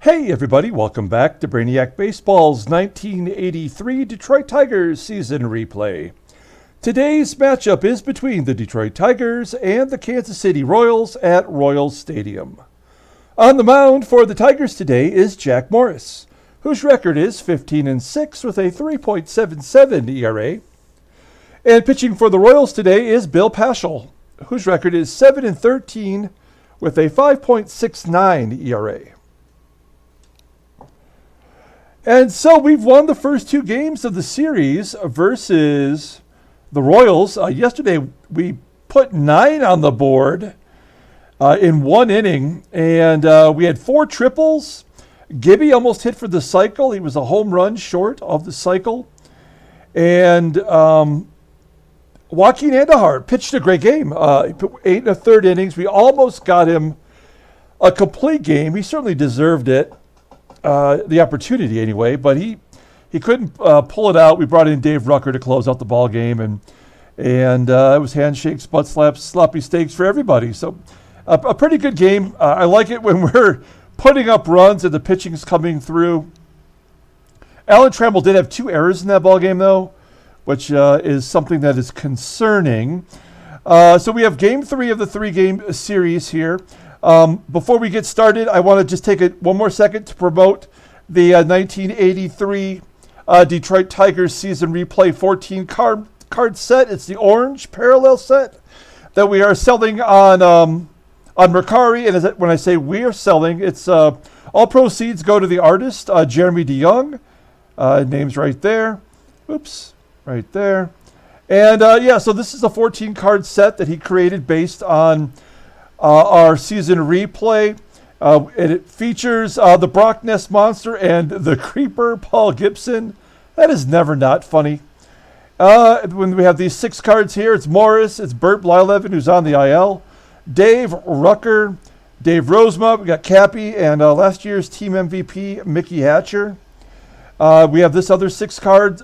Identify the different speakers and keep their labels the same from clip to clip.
Speaker 1: Hey everybody, welcome back to Brainiac Baseball's 1983 Detroit Tigers season replay. Today's matchup is between the Detroit Tigers and the Kansas City Royals at Royals Stadium. On the mound for the Tigers today is Jack Morris, whose record is 15-6 with a 3.77 ERA. And pitching for the Royals today is Bill Paschall, whose record is 7-13 with a 5.69 ERA. And so we've won the first two games of the series versus the Royals. Yesterday we put 9 on the board in one inning, and we had 4 triples. Gibby almost hit for the cycle. He was a home run short of the cycle. And Joaquin Andahar pitched a great game. He put 8 1/3 innings. We almost got him a complete game. He certainly deserved it. The opportunity anyway, but he couldn't pull it out. We brought in Dave Rucker to close out the ball game, and it was handshakes, butt slaps, sloppy steaks for everybody. So a pretty good game. I like it when we're putting up runs and the pitching's coming through. Alan Trammell did have 2 errors in that ball game though, which is something that is concerning. So we have game 3 of the 3-game series here. Before we get started, I want to just take one more second to promote the 1983 Detroit Tigers season replay 14 card set. It's the orange parallel set that we are selling on Mercari. And when I say we are selling, it's all proceeds go to the artist, Jeremy DeYoung. Name's right there. Oops, right there. And so this is a 14 card set that he created based on our season replay. And it features the Brock Ness Monster and the Creeper, Paul Gibson. That is never not funny. When we have these 6 cards here, it's Morris, it's Bert Blyleven, who's on the IL, Dave Rucker, Dave Rosemont, we got Cappy, and last year's team MVP, Mickey Hatcher. We have this other 6 card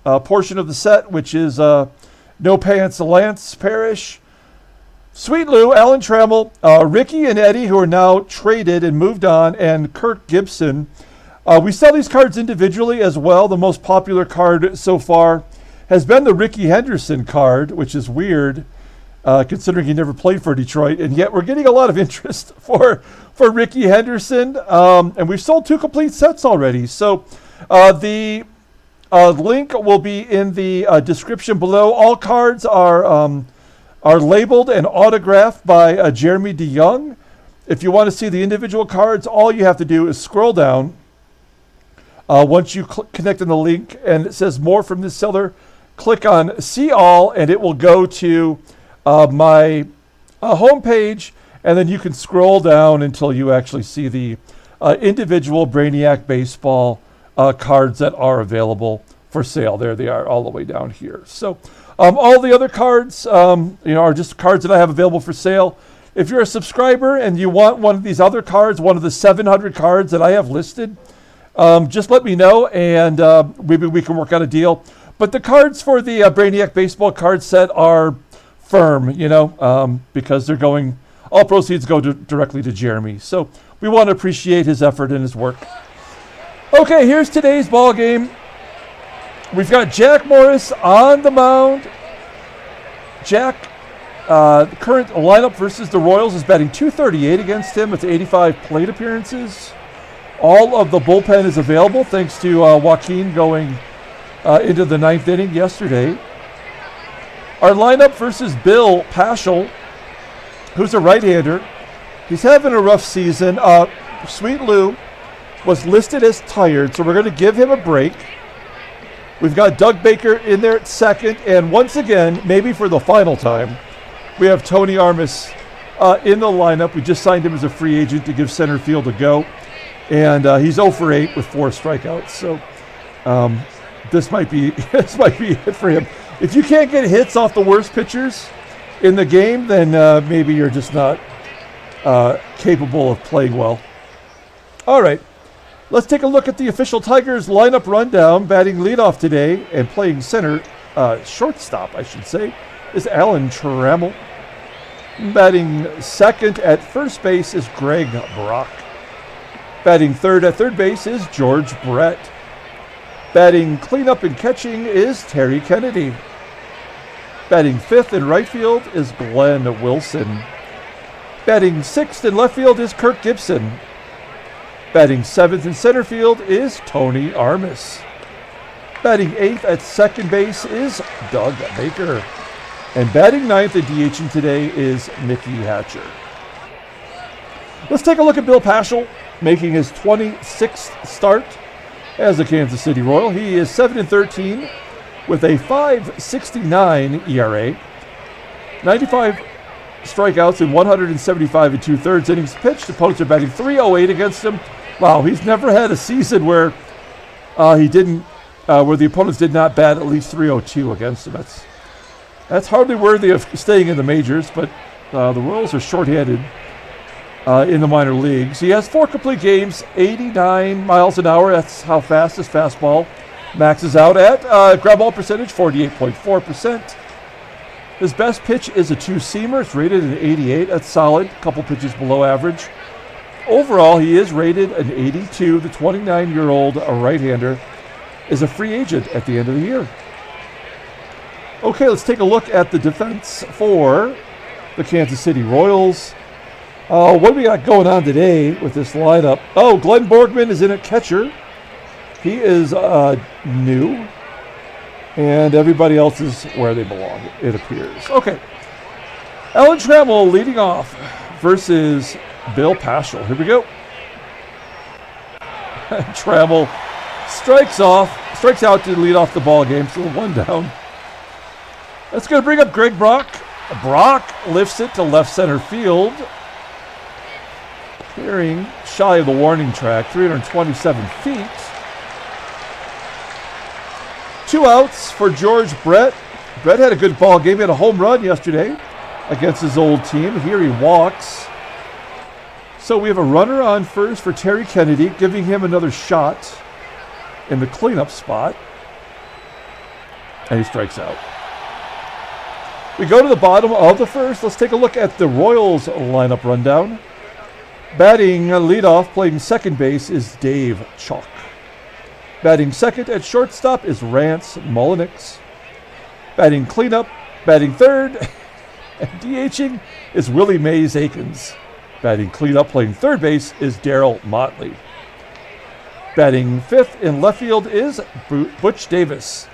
Speaker 1: portion of the set, which is No Pants Lance Parrish, Sweet Lou, Alan Trammell, Ricky and Eddie, who are now traded and moved on, and Kirk Gibson. We sell these cards individually as well. The most popular card so far has been the Ricky Henderson card, which is weird, considering he never played for Detroit, and yet we're getting a lot of interest for Ricky Henderson, and we've sold 2 complete sets already. So the link will be in the description below. All cards are labeled and autographed by Jeremy DeYoung. If you want to see the individual cards, all you have to do is scroll down. Once you connect on the link and it says more from this seller, click on see all, and it will go to my homepage, and then you can scroll down until you actually see the individual Brainiac Baseball cards that are available for sale. There they are, all the way down here. So all the other cards, are just cards that I have available for sale. If you're a subscriber and you want one of these other cards, one of the 700 cards that I have listed, just let me know, and maybe we can work out a deal. But the cards for the Brainiac Baseball card set are firm, because they're going, all proceeds go directly to Jeremy. So we want to appreciate his effort and his work. Okay, here's today's ball game. We've got Jack Morris on the mound. Jack, the current lineup versus the Royals is batting .238 against him. It's 85 plate appearances. All of the bullpen is available thanks to Joaquin going into the 9th inning yesterday. Our lineup versus Bill Paschall, who's a right-hander. He's having a rough season. Sweet Lou was listed as tired, so we're going to give him a break. We've got Doug Baker in there at second, and once again, maybe for the final time, we have Tony Armas in the lineup. We just signed him as a free agent to give center field a go, and he's 0 for 8 with 4 strikeouts. So this might be it for him. If you can't get hits off the worst pitchers in the game, then maybe you're just not capable of playing well. All right. Let's take a look at the official Tigers lineup rundown. Batting leadoff today and playing center, shortstop, I should say, is Alan Trammell. Batting second at first base is Greg Brock. Batting third at third base is George Brett. Batting cleanup and catching is Terry Kennedy. Batting fifth in right field is Glenn Wilson. Batting sixth in left field is Kirk Gibson. Batting seventh in center field is Tony Armas. Batting eighth at second base is Doug Baker. And batting ninth and DHing today is Mickey Hatcher. Let's take a look at Bill Paschall, making his 26th start as a Kansas City Royal. He is 7-13 with a 5.69 ERA, 95 strikeouts in 175 2/3 innings pitched. Opponents are batting .308 against him. Wow, he's never had a season where where the opponents did not bat at least .302 against him. That's hardly worthy of staying in the majors, but the Royals are shorthanded in the minor leagues. He has 4 complete games, 89 miles an hour. That's how fast his fastball maxes out at. Ground ball percentage, 48.4%. His best pitch is a two-seamer. It's rated an 88. That's solid. A couple pitches below average. Overall, he is rated an 82. The 29-year-old right-hander is a free agent at the end of the year. Okay, let's take a look at the defense for the Kansas City Royals. What do we got going on today with this lineup? Oh, Glenn Borgmann is in at catcher. He is new. And everybody else is where they belong, it appears. Okay. Alan Trammell leading off versus Bill Paschall. Here we go. Trammell strikes out to lead off the ball game. So 1 down. That's going to bring up Greg Brock. Brock lifts it to left center field. Clearing shy of the warning track, 327 feet. 2 outs for George Brett. Brett had a good ball game. He had a home run yesterday against his old team. Here he walks. So we have a runner on first for Terry Kennedy, giving him another shot in the cleanup spot. And he strikes out. We go to the bottom of the first. Let's take a look at the Royals lineup rundown. Batting leadoff, playing second base, is Dave Chalk. Batting second at shortstop is Rance Mulliniks. Batting cleanup, batting third, and DHing is Willie Mays Aikens. Batting cleanup, playing third base, is Darryl Motley. Batting fifth in left field is Butch Davis.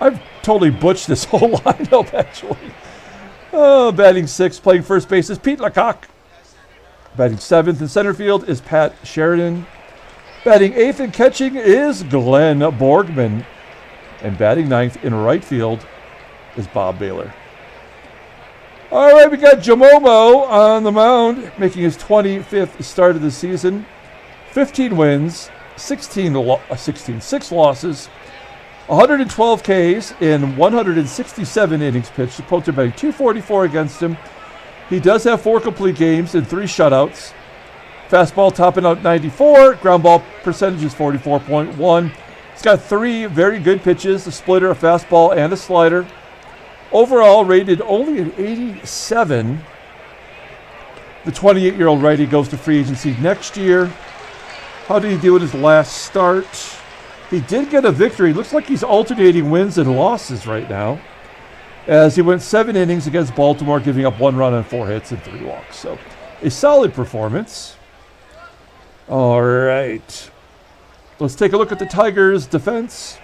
Speaker 1: I've totally butched this whole lineup, actually. Batting sixth, playing first base, is Pete LaCock. Batting seventh in center field is Pat Sheridan. Batting eighth and catching is Glenn Borgmann. And batting ninth in right field is Bob Bailor. All right, we got Jamomo on the mound, making his 25th start of the season. 15 wins, 6 losses, 112 Ks in 167 innings pitched. Opponents are batting .244 against him. He does have 4 complete games and 3 shutouts. Fastball topping out 94. Ground ball percentage is 44.1. He's got 3 very good pitches, a splitter, a fastball, and a slider. Overall rated only an 87. The 28-year-old righty goes to free agency next year. How did he do in his last start? He did get a victory. Looks like he's alternating wins and losses right now, as he went 7 innings against Baltimore, giving up 1 run on 4 hits and 3 walks. So a solid performance. All right. Let's take a look at the Tigers' defense.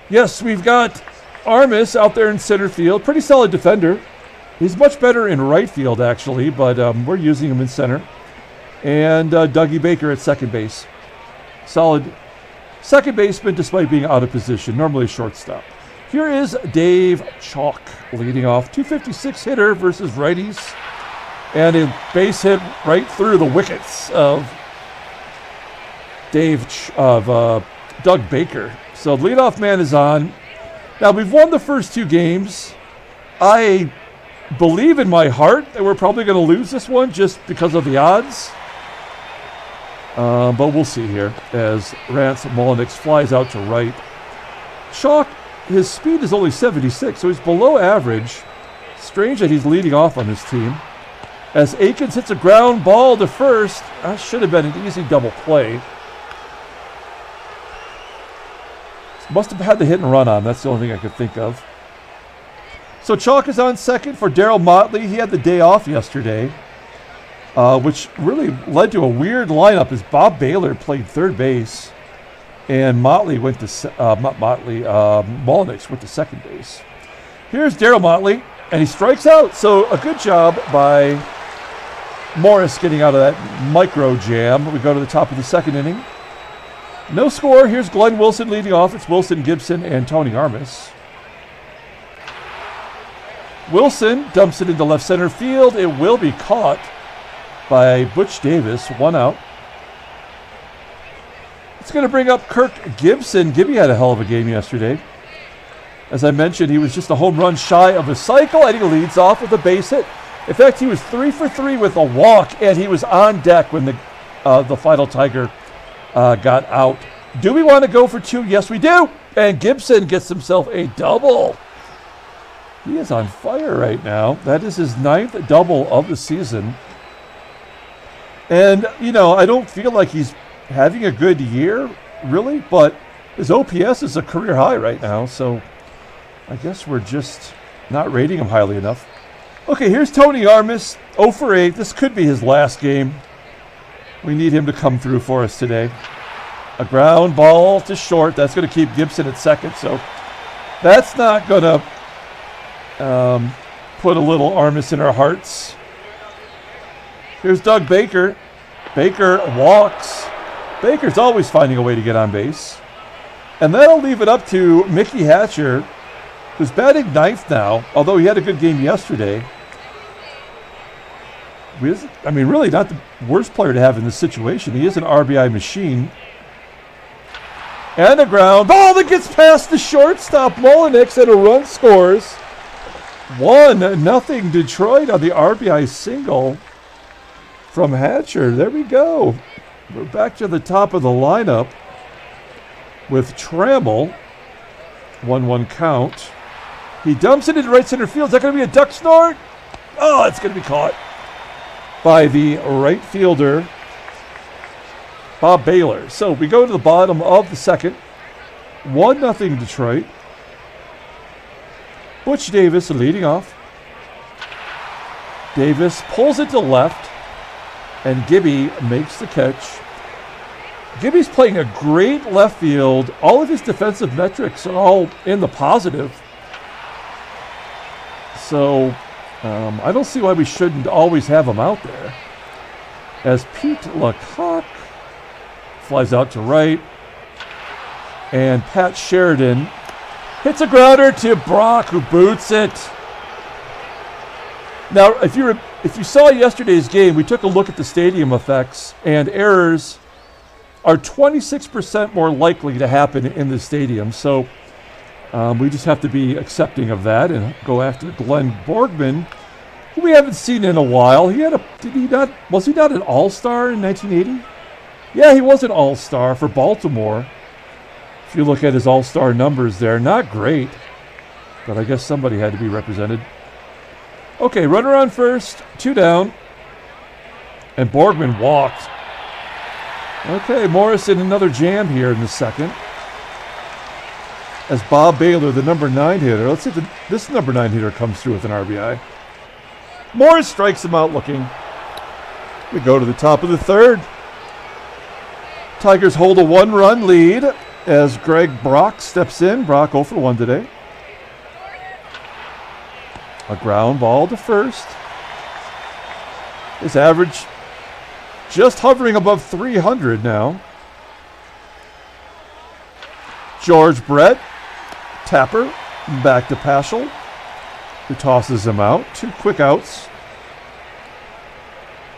Speaker 1: Yes, we've got Armas out there in center field. Pretty solid defender. He's much better in right field, actually, but we're using him in center. And Dougie Baker at second base. Solid second baseman despite being out of position, normally a shortstop. Here is Dave Chalk leading off. 256 hitter versus righties. And a base hit right through the wickets of Doug Baker. So the leadoff man is on. Now, we've won the first 2 games. I believe in my heart that we're probably going to lose this one just because of the odds. But we'll see here as Rance Mulliniks flies out to right. Chalk, his speed is only 76, so he's below average. Strange that he's leading off on this team. As Aikens hits a ground ball to first. That should have been an easy double play. Must have had the hit and run on. That's the only thing I could think of. So Chalk is on second for Darryl Motley. He had the day off yesterday, which really led to a weird lineup as Bob Bailor played third base and Motley went to Mulliniks went to second base. Here's Darryl Motley, and he strikes out. So a good job by Morris getting out of that micro jam. We go to the top of the second inning. No score. Here's Glenn Wilson leading off. It's Wilson, Gibson, and Tony Armas. Wilson dumps it into left center field. It will be caught by Butch Davis. 1 out. It's going to bring up Kirk Gibson. Gibby had a hell of a game yesterday. As I mentioned, he was just a home run shy of a cycle, and he leads off with a base hit. In fact, he was 3 for 3 with a walk, and he was on deck when the final Tiger got out. Do we want to go for 2? Yes, we do. And Gibson gets himself a double. He is on fire right now. That is his 9th double of the season. And, I don't feel like he's having a good year, really, but his OPS is a career high right now, so I guess we're just not rating him highly enough. Okay, here's Tony Armas, 0 for 8. This could be his last game. We need him to come through for us today. A ground ball to short. That's going to keep Gibson at second, so that's not going to put a little Armas in our hearts. Here's Doug Baker. Baker walks. Baker's always finding a way to get on base. And that'll leave it up to Mickey Hatcher, who's batting 9th now, although he had a good game yesterday. Really not the worst player to have in this situation. He is an RBI machine. And a ground ball that gets past the shortstop, Mulliniks, and a run scores. 1-0 Detroit on the RBI single from Hatcher. There we go. We're back to the top of the lineup with Trammell. 1-1 count. He dumps it into right center field. Is that going to be a duck snort? Oh, it's going to be caught by the right fielder, Bob Bailor. So we go to the bottom of the second. 1-0 Detroit. Butch Davis leading off. Davis pulls it to left, and Gibby makes the catch. Gibby's playing a great left field. All of his defensive metrics are all in the positive. So I don't see why we shouldn't always have him out there. As Pete LaCock flies out to right, and Pat Sheridan hits a grounder to Brock, who boots it. Now, if you saw yesterday's game, we took a look at the stadium effects, and errors are 26% more likely to happen in the stadium. So we just have to be accepting of that and go after Glenn Borgmann, who we haven't seen in a while. Was he not an all-star in 1980? Yeah, he was an all-star for Baltimore. If you look at his all-star numbers there, not great, but I guess somebody had to be represented. Okay, runner on first, 2 down, and Borgmann walked. Okay, Morris in another jam here in the second. As Bob Bailor, the number 9 hitter, let's see if this number 9 hitter comes through with an RBI. Morris strikes him out looking. We go to the top of the third. Tigers hold a 1-run lead as Greg Brock steps in. Brock 0 for 1 today. A ground ball to first. His average just hovering above 300 now. George Brett, Tapper, back to Paschall, who tosses him out. 2 quick outs.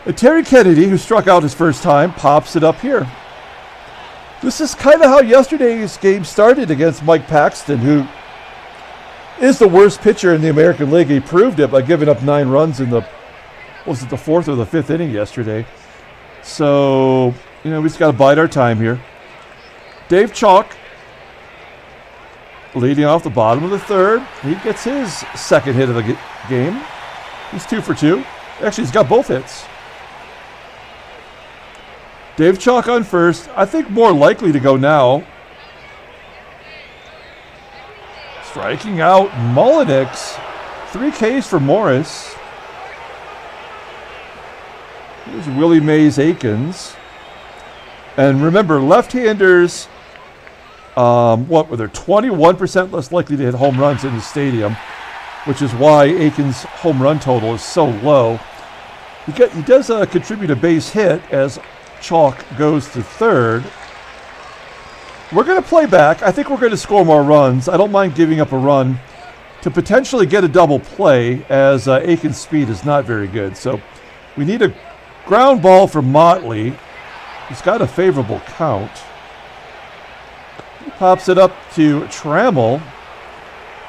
Speaker 1: And Terry Kennedy, who struck out his first time, pops it up here. This is kind of how yesterday's game started against Mike Paxton, who is the worst pitcher in the American League. He proved it by giving up 9 runs in the 4th or the 5th inning yesterday. So, we just got to bide our time here. Dave Chalk leading off the bottom of the third. He gets his second hit of the game. He's 2 for 2. Actually, he's got both hits. Dave Chalk on first. I think more likely to go now. Striking out Mulliniks. 3 Ks for Morris. Here's Willie Mays Aikens. And remember, left-handers, what were there, 21% less likely to hit home runs in the stadium, which is why Aikens' home run total is so low. He does contribute a base hit as Chalk goes to third. We're going to play back. I think we're going to score more runs. I don't mind giving up a run to potentially get a double play, as Aikens' speed is not very good. So we need a ground ball from Motley. He's got a favorable count. He pops it up to Trammell.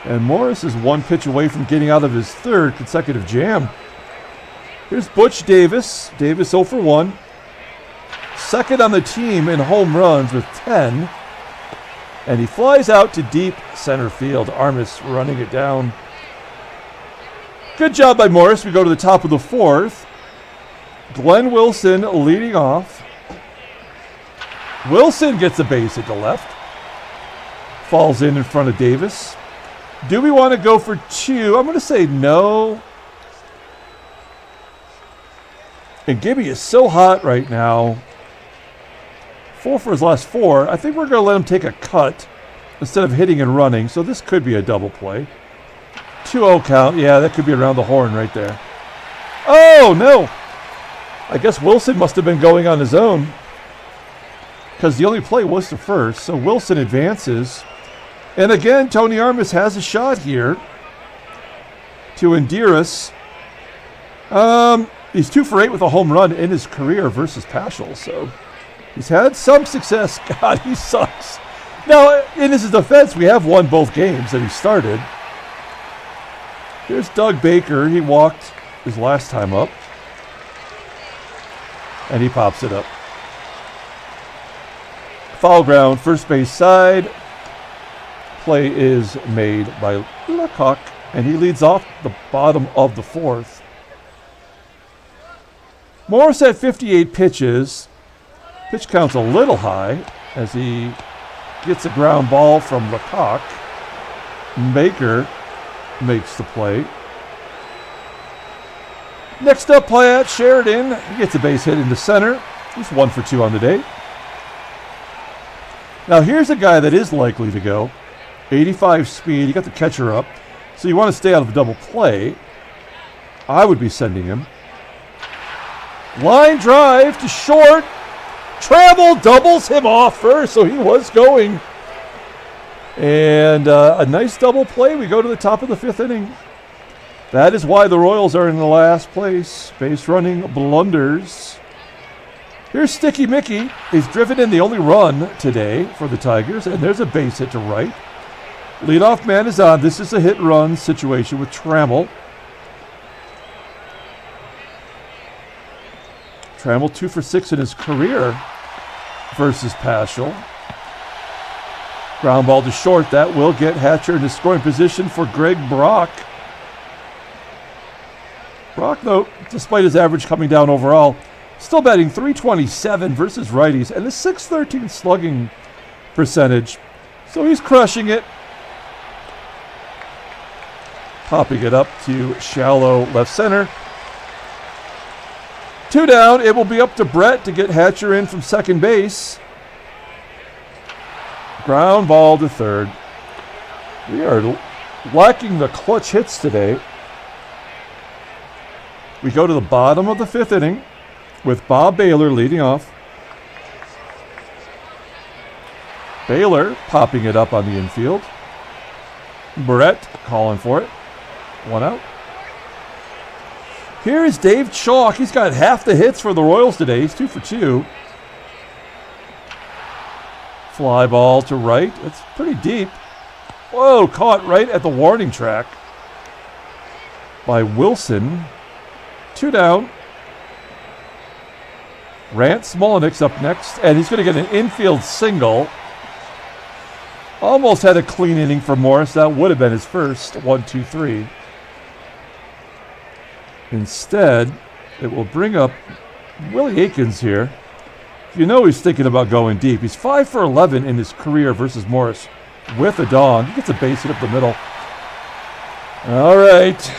Speaker 1: And Morris is 1 pitch away from getting out of his 3rd consecutive jam. Here's Butch Davis. Davis 0 for 1. Second on the team in home runs with 10. And he flies out to deep center field. Armas running it down. Good job by Morris. We go to the top of the 4th. Glenn Wilson leading off. Wilson gets a base hit to left. Falls in front of Davis. Do we want to go for 2? I'm going to say no. And Gibby is so hot right now. 4 for his last 4. I think we're going to let him take a cut instead of hitting and running. So this could be a double play. 2-0 count. Yeah, that could be around the horn right there. Oh, no. I guess Wilson must have been going on his own, because the only play was to first. So Wilson advances. And again, Tony Armas has a shot here to endear us. He's 2 for 8 with a home run in his career versus Paschall. So he's had some success. God, he sucks. Now, in his defense, we have won both games that he started. Here's Doug Baker. He walked his last time up. And he pops it up. Foul ground, first base side. Play is made by LaCock, and he leads off the bottom of the 4th. Morris at 58 pitches. Pitch count's a little high as he gets a ground ball from LaCock. Baker makes the play. Next up, play at Sheridan. He gets a base hit into center. He's 1 for 2 on the day. Now here's a guy that is likely to go. 85 speed. You got the catcher up. So you want to stay out of a double play. I would be sending him. Line drive to short. Trammell doubles him off first, so he was going. And a nice double play. We go to the top of the 5th inning. That is why the Royals are in the last place. Base running blunders. Here's Sticky Mickey. He's driven in the only run today for the Tigers, and there's a base hit to right. Leadoff man is on. This is a hit-run situation with Trammell. Trammell 2 for 6 in his career versus Paschall. Ground ball to short. That will get Hatcher into scoring position for Greg Brock. Brock, though, despite his average coming down overall, still batting .327 versus righties and a .613 slugging percentage. So he's crushing it. Popping it up to shallow left center. 2 down. It will be up to Brett to get Hatcher in from second base. Ground ball to third. We are lacking the clutch hits today. We go to the bottom of the 5th inning with Bob Bailor leading off. Bailor popping it up on the infield. Brett calling for it. 1 out. Here is Dave Chalk. He's got half the hits for the Royals today. He's 2 for 2. Fly ball to right. It's pretty deep. Whoa, caught right at the warning track by Wilson. 2 down. Rance Mulliniks up next, and he's going to get an infield single. Almost had a clean inning for Morris. That would have been his first. 1, 2, 3. Instead, it will bring up Willie Aikens here. You know he's thinking about going deep. He's 5 for 11 in his career versus Morris with a dong. He gets a base hit up the middle. All right.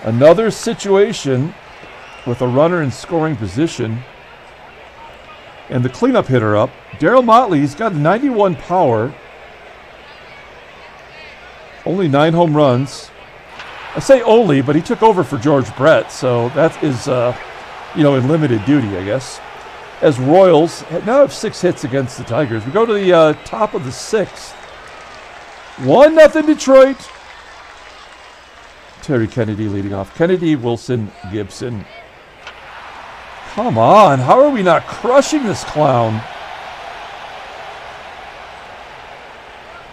Speaker 1: Another situation with a runner in scoring position. And the cleanup hitter up. Darryl Motley, he's got 91 power. Only 9 home runs. I say only, but he took over for George Brett, so that is, in limited duty, I guess. As Royals now have 6 hits against the Tigers. We go to the top of the 6th. 1-0 Detroit. Terry Kennedy leading off. Kennedy, Wilson, Gibson. Come on, how are we not crushing this clown?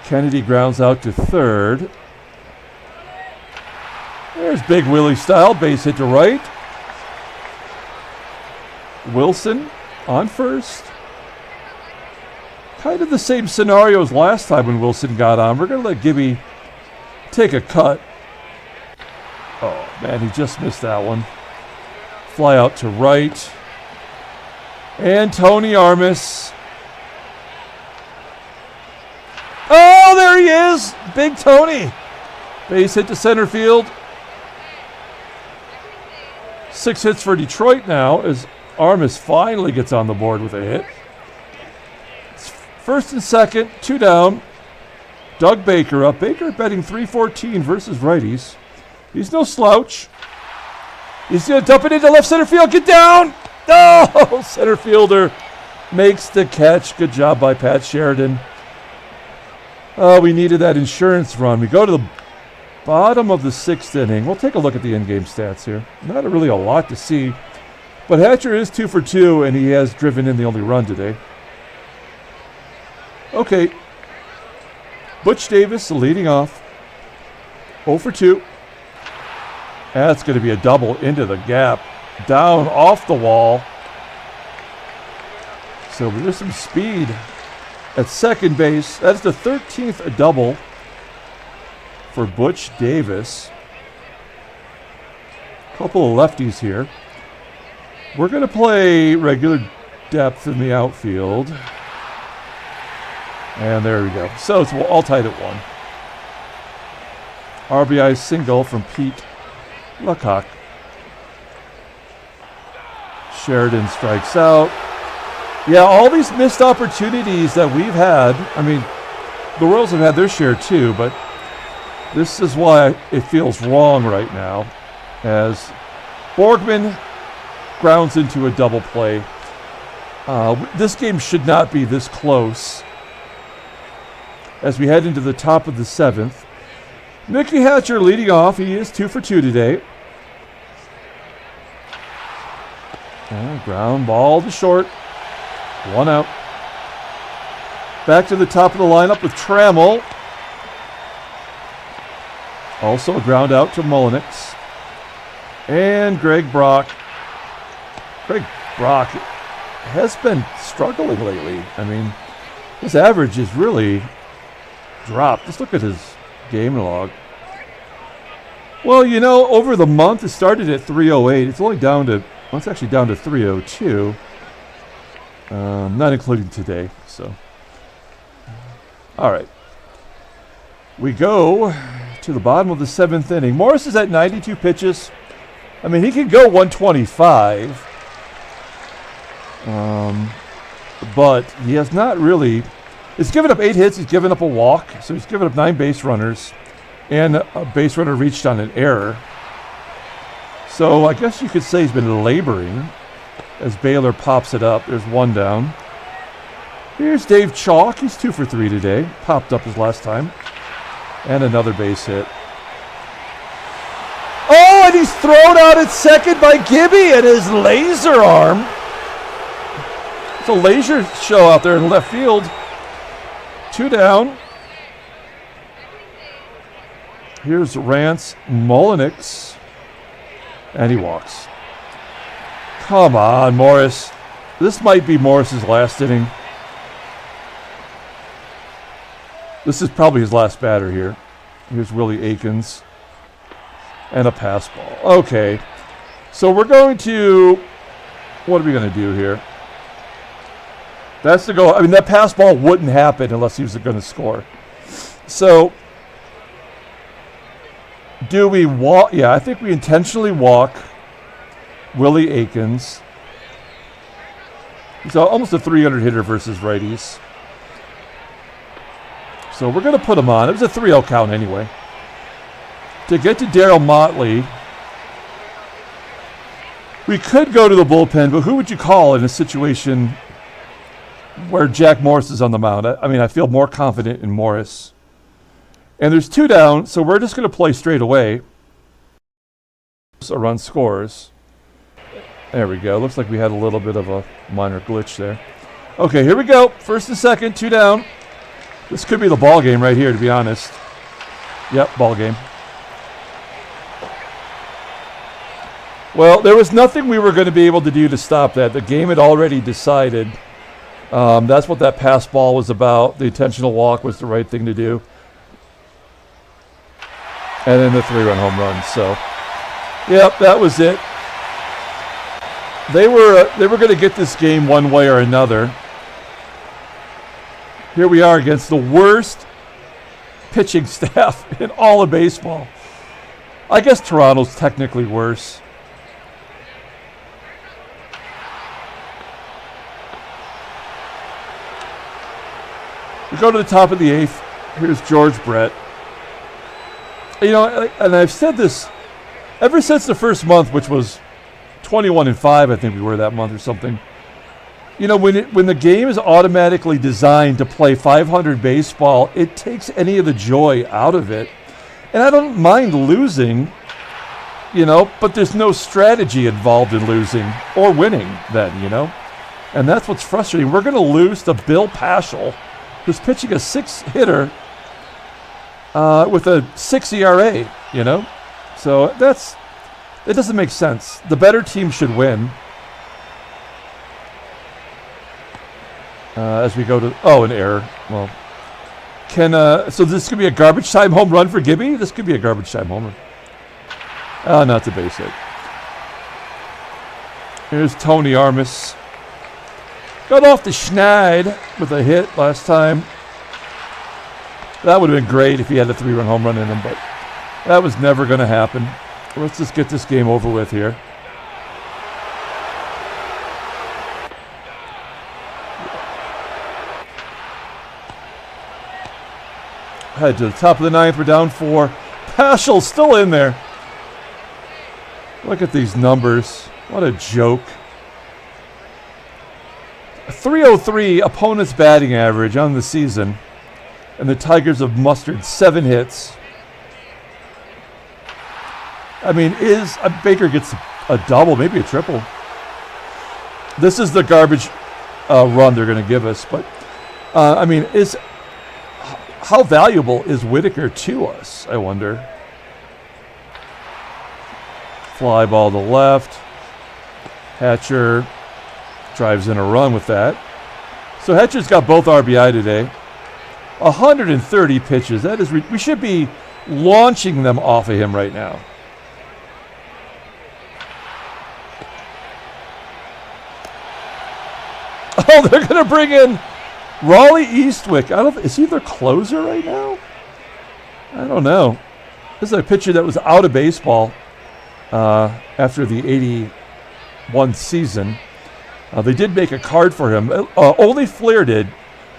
Speaker 1: Kennedy grounds out to third. There's Big Willie style, base hit to right. Wilson on first. Kind of the same scenario as last time when Wilson got on. We're going to let Gibby take a cut. Oh, man, he just missed that one. Fly out to right. And Tony Armas. Oh, there he is. Big Tony. Base hit to center field. 6 hits for Detroit now as Armas finally gets on the board with a hit. It's first and second, 2 down. Doug Baker up. Baker betting 314 versus righties. He's no slouch. He's going to dump it into left center field. Get down. Oh, center fielder makes the catch. Good job by Pat Sheridan. Oh, we needed that insurance run. We go to the bottom of the 6th inning. We'll take a look at the in-game stats here. Not really a lot to see. But Hatcher is 2 for 2, and he has driven in the only run today. Okay. Butch Davis leading off. 0 for 2. That's going to be a double into the gap. Down off the wall. So there's some speed at second base. That's the 13th double for Butch Davis. Couple of lefties here. We're going to play regular depth in the outfield. And there we go. So it's all tied at 1. RBI single from Pete LaCock. Sheridan strikes out. Yeah, all these missed opportunities that we've had. I mean, the Royals have had their share too, but this is why it feels wrong right now, as Borgmann grounds into a double play. This game should not be this close. As we head into the top of the 7th, Mickey Hatcher leading off. He is 2 for 2 today. And ground ball to short. 1 out. Back to the top of the lineup with Trammell. Also a ground out to Mulliniks. And Greg Brock. Greg Brock has been struggling lately. I mean, his average is really dropped. Let's look at his game log. Well, over the month, it started at 308. It's only down to, it's actually down to 302. Not including today, so. All right. We go to the bottom of the 7th inning. Morris is at 92 pitches. I mean, he can go 125. But he has not really. He's given up 8 hits. He's given up a walk. So he's given up 9 base runners. And a base runner reached on an error. So I guess you could say he's been laboring as Bailor pops it up. There's 1 down. Here's Dave Chalk. He's 2 for 3 today. Popped up his last time. And another base hit. Oh, and he's thrown out at second by Gibby and his laser arm. It's a laser show out there in left field. 2 down. Here's Rance, Mulliniks. And he walks. Come on, Morris. This might be Morris's last inning. This is probably his last batter here. Here's Willie Aikens. and a pass ball. Okay. So we're going to... What are we going to do here? That's the goal. I mean, that pass ball wouldn't happen unless he was going to score. So, do we walk? Yeah, I think we intentionally walk Willie Aikens. He's almost a 300 hitter versus righties. So we're going to put him on. It was a 3-0 count anyway. To get to Darryl Motley, we could go to the bullpen, but who would you call in a situation where Jack Morris is on the mound? I mean, I feel more confident in Morris. And there's 2 down, so we're just going to play straight away. A run scores. There we go. Looks like we had a little bit of a minor glitch there. Okay, here we go. First and second, 2 down. This could be the ball game right here, to be honest. Yep, ball game. Well, there was nothing we were going to be able to do to stop that. The game had already decided. That's what that pass ball was about. The intentional walk was the right thing to do. And then the 3-run home run. So, yep, that was it. They were going to get this game one way or another. Here we are against the worst pitching staff in all of baseball. I guess Toronto's technically worse. We go to the top of the 8th. Here's George Brett. You know, and I've said this ever since the first month, which was 21-5, I think we were that month or something. You know, when the game is automatically designed to play 500 baseball, it takes any of the joy out of it. And I don't mind losing, you know, but there's no strategy involved in losing or winning then, you know. And that's what's frustrating. We're going to lose to Bill Paschall, who's pitching a 6-hitter with a 6 ERA, you know. So it doesn't make sense. The better team should win. As we go to, an error. Well, so this could be a garbage time home run for Gibby? This could be a garbage time homer. Not the base hit. Here's Tony Armas. Got off the schneid with a hit last time. That would have been great if he had a 3-run home run in him, but that was never going to happen. Let's just get this game over with here. Head to the top of the 9th. We're down 4. Paschall's still in there. Look at these numbers. What a joke. 303 opponent's batting average on the season. And the Tigers have mustered 7 hits. I mean, Baker gets a double, maybe a triple. This is the garbage run they're going to give us. But, I mean, how valuable is Whitaker to us, I wonder? Fly ball to left. Hatcher drives in a run with that. So Hatcher's got both RBI today. 130 pitches. That is, we should be launching them off of him right now. Oh, they're going to bring in Raleigh Eastwick. Is he their closer right now? I don't know. This is a pitcher that was out of baseball after the 81 season. They did make a card for him. Only Flair did.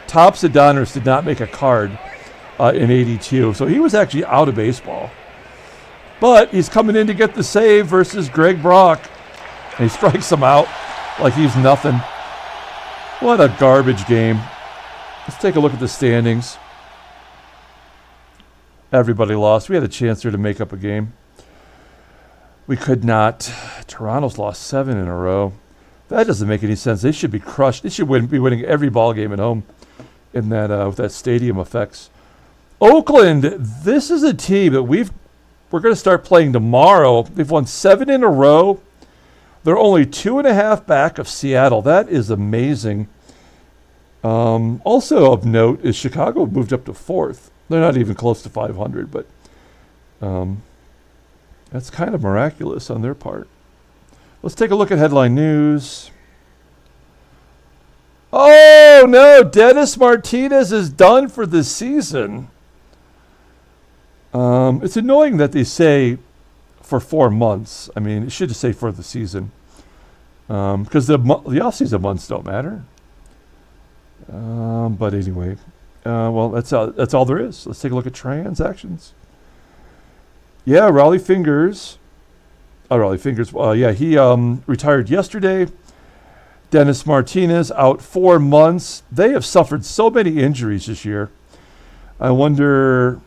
Speaker 1: Tops and Donners did not make a card in 82. So he was actually out of baseball. But he's coming in to get the save versus Greg Brock. And he strikes him out like he's nothing. What a garbage game. Let's take a look at the standings. Everybody lost. We had a chance here to make up a game. We could not. Toronto's lost 7 in a row. That doesn't make any sense. They should be crushed. They should be winning every ball game at home in that with that stadium effects. Oakland, this is a team that we're going to start playing tomorrow. They've won 7 in a row. They're only 2.5 back of Seattle. That is amazing. Also of note is Chicago moved up to 4th. They're not even close to 500, but That's kind of miraculous on their part. Let's take a look at headline news. Oh, no. Dennis Martinez is done for the season. It's annoying that they say for 4 months. I mean, it should just say for the season. Because the off-season months don't matter. But anyway. Well, that's all there is. Let's take a look at transactions. Yeah, Raleigh Fingers. He retired yesterday. Dennis Martinez out 4 months. They have suffered so many injuries this year. I wonder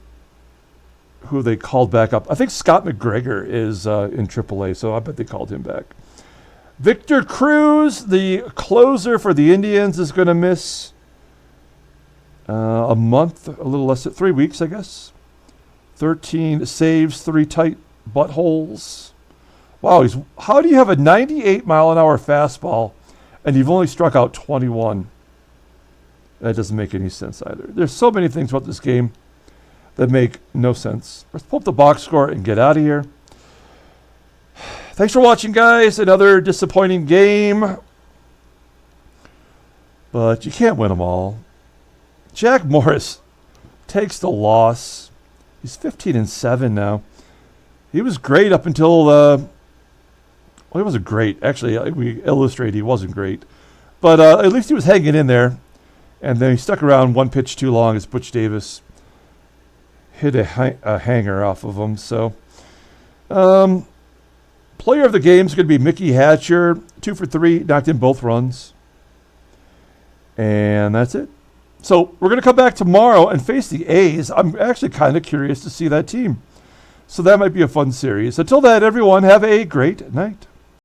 Speaker 1: who they called back up. I think Scott McGregor is in AAA, so I bet they called him back. Victor Cruz, the closer for the Indians, is going to miss a month, a little less than 3 weeks, I guess. 13 saves, 3 tight buttholes. Wow, how do you have a 98-mile-an-hour fastball and you've only struck out 21? That doesn't make any sense either. There's so many things about this game that make no sense. Let's pull up the box score and get out of here. Thanks for watching, guys. Another disappointing game. But you can't win them all. Jack Morris takes the loss. He's 15-7 now. He was great up until... well, he wasn't great. Actually, we illustrate he wasn't great. But at least he was hanging in there. And then he stuck around one pitch too long as Butch Davis hit a hanger off of him. So, player of the game is going to be Mickey Hatcher. 2 for 3, knocked in both runs. And that's it. So we're going to come back tomorrow and face the A's. I'm actually kind of curious to see that team. So that might be a fun series. Until then, everyone, have a great night.